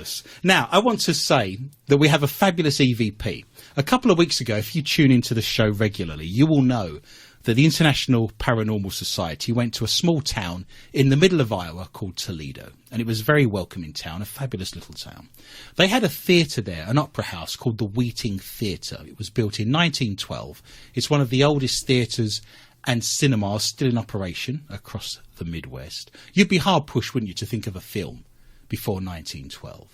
fabulous. Now, I want to say that we have a fabulous EVP. A couple of weeks ago, if you tune into the show regularly, you will know that the International Paranormal Society went to a small town in the middle of Iowa called Toledo. And it was a very welcoming town, a fabulous little town. They had a theatre there, an opera house called the Wieting Theatre. It was built in 1912. It's one of the oldest theatres and cinemas still in operation across the Midwest. You'd be hard pushed, wouldn't you, to think of a film before 1912.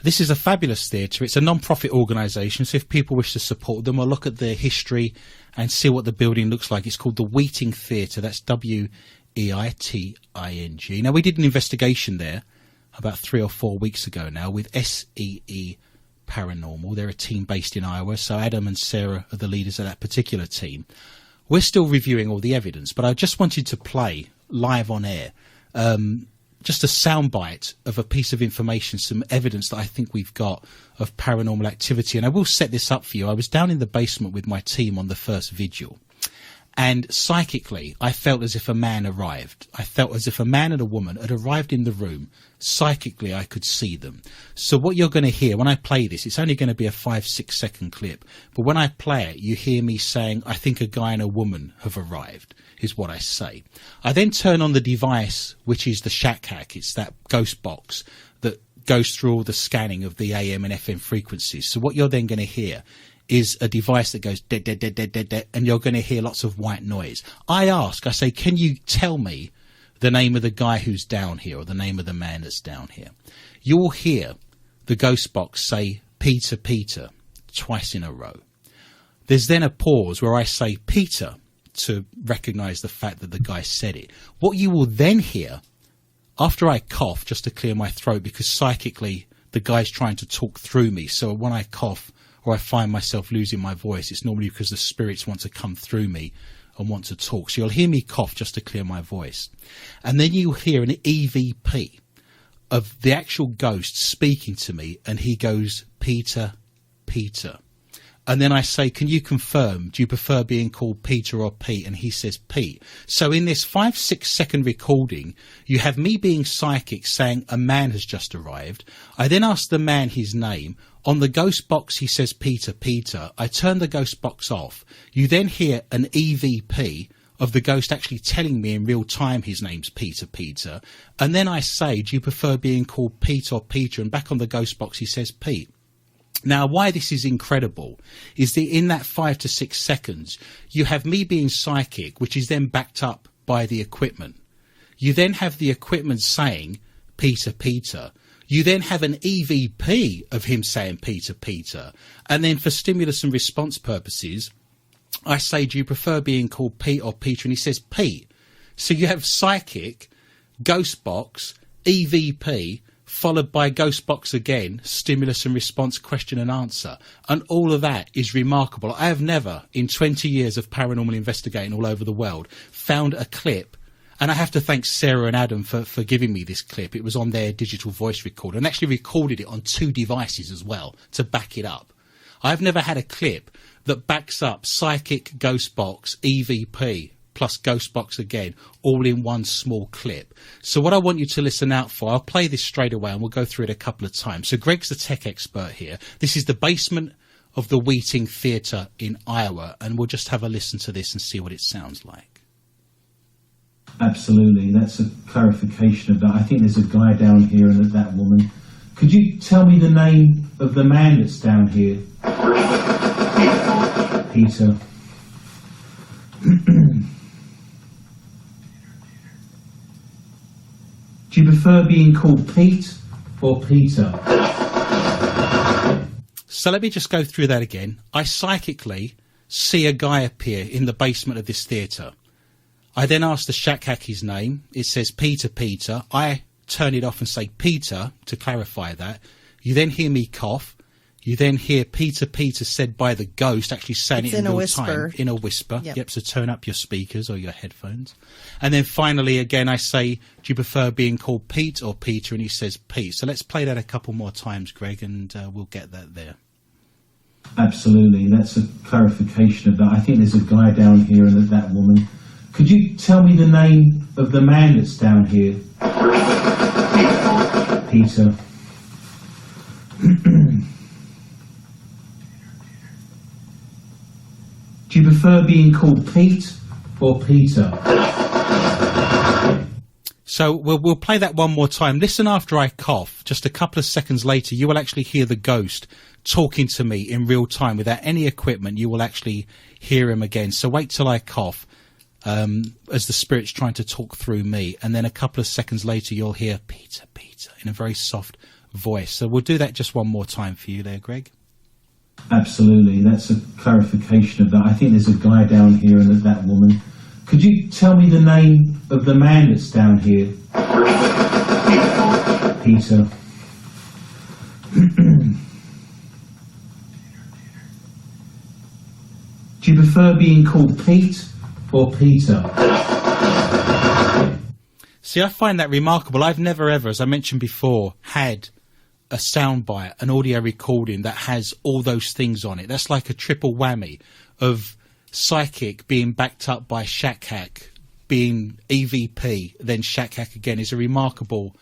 This is a fabulous theatre. It's a non-profit organisation, so if people wish to support them or look at their history and see what the building looks like, it's called the Wieting Theatre. That's Weiting. Now, we did an investigation there about 3 or 4 weeks ago now with SEE Paranormal. They're a team based in Iowa, so Adam and Sarah are the leaders of that particular team. We're still reviewing all the evidence, but I just wanted to play live on air just a soundbite of a piece of information, some evidence that I think we've got of paranormal activity. And I will set this up for you. I was down in the basement with my team on the first vigil, and psychically I felt as if a man arrived. I felt as if a man and a woman had arrived in the room. Psychically I could see them. So what you're going to hear when I play this, it's only going to be a 5-6 second clip, but when I play it you hear me saying, I think a guy and a woman have arrived, is what I say. I then turn on the device, which is the shack hack. It's that ghost box that goes through all the scanning of the AM and FM frequencies. So what you're then going to hear is a device that goes dead, dead, dead, dead, dead, dead, and you're going to hear lots of white noise. I say, can you tell me the name of the guy who's down here, or the name of the man that's down here? You'll hear the ghost box say Peter, Peter twice in a row. There's then a pause where I say Peter to recognise the fact that the guy said it. What you will then hear, after I cough just to clear my throat, because psychically the guy's trying to talk through me, so when I cough or I find myself losing my voice, it's normally because the spirits want to come through me and want to talk. So you'll hear me cough just to clear my voice. And then you'll hear an EVP of the actual ghost speaking to me, and he goes, Peter, Peter. And then I say, can you confirm, do you prefer being called Peter or Pete? And he says Pete. So in this 5-6 second recording, you have me being psychic saying a man has just arrived. I then ask the man his name. On the ghost box, he says Peter, Peter. I turn the ghost box off. You then hear an EVP of the ghost actually telling me in real time his name's Peter, Peter. And then I say, do you prefer being called Pete or Peter? And back on the ghost box, he says Pete. Now, why this is incredible is that in that 5 to 6 seconds, you have me being psychic, which is then backed up by the equipment. You then have the equipment saying, Peter, Peter. You then have an EVP of him saying, Peter, Peter. And then for stimulus and response purposes, I say, do you prefer being called Pete or Peter? And he says, Pete. So you have psychic, ghost box, EVP, followed by ghost box again, stimulus and response, question and answer. And all of that is remarkable. I have never, in 20 years of paranormal investigating all over the world, found a clip, and I have to thank Sarah and Adam for giving me this clip. It was on their digital voice recorder, and actually recorded it on 2 devices as well to back it up. I've never had a clip that backs up psychic, ghost box, EVP, plus ghost box again, all in one small clip. So what I want you to listen out for, I'll play this straight away and we'll go through it a couple of times. So Greg's the tech expert here. This is the basement of the Wieting Theatre in Iowa, and we'll just have a listen to this and see what it sounds like. Absolutely, that's a clarification of that. I think there's a guy down here and that woman. Could you tell me the name of the man that's down here? Peter. Do you prefer being called Pete or Peter? So let me just go through that again. I psychically see a guy appear in the basement of this theatre. I then ask the shack hack his name. It says Peter, Peter. I turn it off and say Peter to clarify that. You then hear me cough. You then hear Peter, Peter said by the ghost, actually saying it in real time. In a whisper. Yep, so turn up your speakers or your headphones. And then finally, again, I say, do you prefer being called Pete or Peter? And he says Pete. So let's play that a couple more times, Greg, and we'll get that there. Absolutely, that's a clarification of that. I think there's a guy down here and that woman. Could you tell me the name of the man that's down here? Peter. prefer being called Pete or Peter? So we'll play that one more time. Listen after I cough. Just a couple of seconds later, you will actually hear the ghost talking to me in real time without any equipment. You will actually hear him again. So wait till I cough as the spirit's trying to talk through me. And then a couple of seconds later, you'll hear Peter, Peter in a very soft voice. So we'll do that just one more time for you there, Greg. Absolutely. That's a clarification of that. I think there's a guy down here and that woman. Could you tell me the name of the man that's down here? Peter. Do you prefer being called Pete or Peter? See, I find that remarkable. I've never ever, as I mentioned before, had a soundbite, an audio recording that has all those things on it. That's like a triple whammy of psychic being backed up by Shack Hack, being EVP, then Shack Hack again. Is a remarkable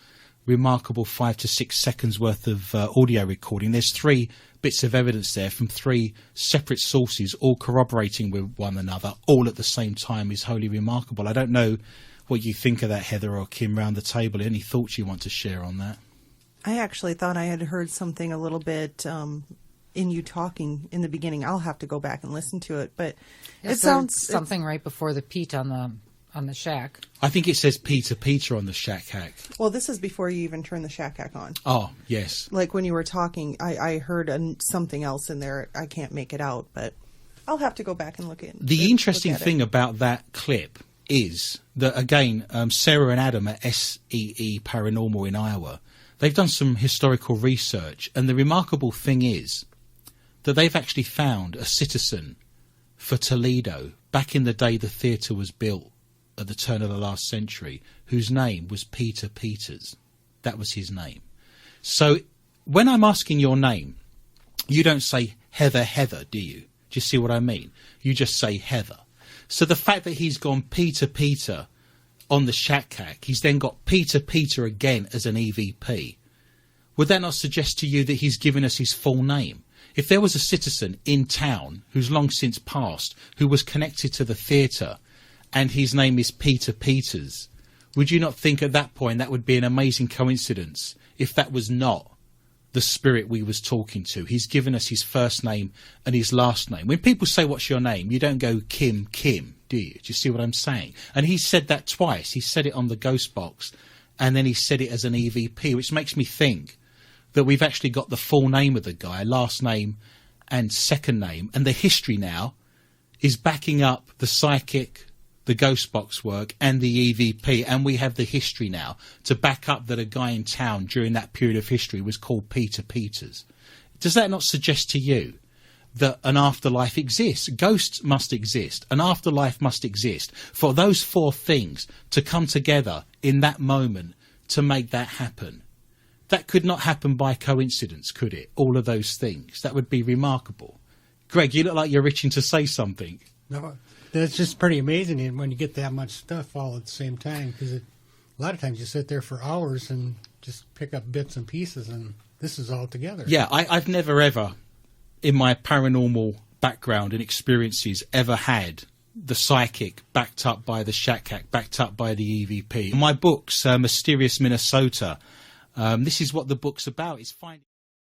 5 to 6 seconds worth of audio recording. There's 3 bits of evidence there from 3 separate sources, all corroborating with one another, all at the same time. Is wholly remarkable. I don't know what you think of that, Heather or Kim, round the table. Any thoughts you want to share on that? I actually thought I had heard something a little bit in you talking in the beginning. I'll have to go back and listen to it, but it sounds something right before the Pete on the shack. I think it says Peter, Peter on the Shack Hack. Well, this is before you even turn the Shack Hack on. Oh, yes. Like when you were talking, I heard something else in there. I can't make it out, but I'll have to go back and look at it. The interesting thing about that clip is that, again, Sarah and Adam at SEE Paranormal in Iowa, they've done some historical research, and the remarkable thing is that they've actually found a citizen for Toledo back in the day the theatre was built at the turn of the last century, whose name was Peter Peters. That was his name. So when I'm asking your name, you don't say Heather, Heather, do you? Do you see what I mean? You just say Heather. So the fact that he's gone Peter, Peter on the Shack Hack, he's then got Peter, Peter again as an EVP. Would that not suggest to you that he's given us his full name? If there was a citizen in town who's long since passed, who was connected to the theatre, and his name is Peter Peters, would you not think at that point that would be an amazing coincidence if that was not the spirit we was talking to? He's given us his first name and his last name. When people say, what's your name? You don't go Kim, Kim, do you? Do you see what I'm saying? And he said that twice. He said it on the ghost box, and then he said it as an EVP, which makes me think that we've actually got the full name of the guy, last name and second name, and the history now is backing up the psychic, the ghost box work, and the EVP, and we have the history now to back up that a guy in town during that period of history was called Peter Peters. Does that not suggest to you that an afterlife exists? Ghosts must exist. An afterlife must exist for those 4 things to come together in that moment to make that happen. That could not happen by coincidence, could it? All of those things. That would be remarkable. Greg, you look like you're itching to say something. No, that's just pretty amazing when you get that much stuff all at the same time, because a lot of times you sit there for hours and just pick up bits and pieces, and this is all together. Yeah, I've never ever, in my paranormal background and experiences, ever had the psychic backed up by the Shack Hack, backed up by the EVP. My book's Mysterious Minnesota. This is what the book's about. It's finding